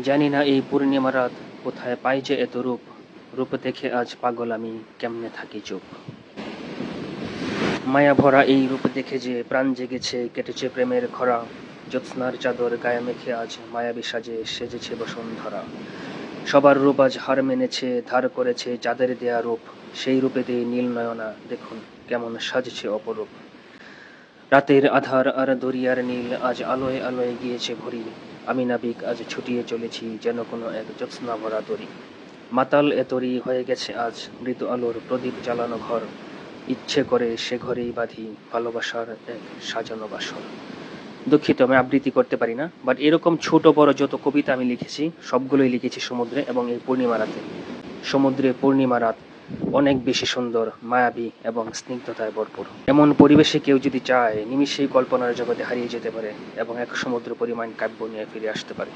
জানি না এই পূর্ণিমা রাত কোথায় পাই যে এত রূপ, রূপ দেখে আজ পাগল আমি কেমনে থাকি চুপ। মায়া ভরা এই রূপ দেখে যে প্রাণ জেগেছে, কেটেছে প্রেমের খরা। জ্যোৎস্নার চাদর গায়ে মেখে আজ মায়াবী সাজে সেজেছে বসুন্ধরা। সবার রূপ আজ হার মেনেছে, ধার করেছে চাঁদের দেয়া রূপ। সেই রূপেতে নীল নয়না দেখুন কেমন সাজছে অপরূপ। রাতের আধার আর দরিয়ার নীল আজ আলোয় আলোয় গিয়েছে ভরি। আমি নাবিক আজ ছুটিয়ে চলেছি যেন কোনো এক জ্যোৎস্না ভরা তরী। মাতাল এ তরী হয়ে গেছে আজ মৃদু আলোর প্রদীপ জ্বালানো ঘর। ইচ্ছে করে সে ঘরেই বাঁধি ভালোবাসার এক সাজানো বাসর। দুঃখিত, আমি আবৃত্তি করতে পারি না, বাট এরকম ছোট বড় যত কবিতা আমি লিখেছি সবগুলোই লিখেছি সমুদ্রে এবং এই পূর্ণিমা রাতে। সমুদ্রে পূর্ণিমা রাত অনেক বেশি সুন্দর, মায়াবী এবং স্নিগ্ধতায় ভরপুর। এমন পরিবেশে কেউ যদি চায় নিমিষেই কল্পনার জগতে হারিয়ে যেতে পারে এবং এক সমুদ্র পরিমাণ কাব্য নিয়ে ফিরে আসতে পারে।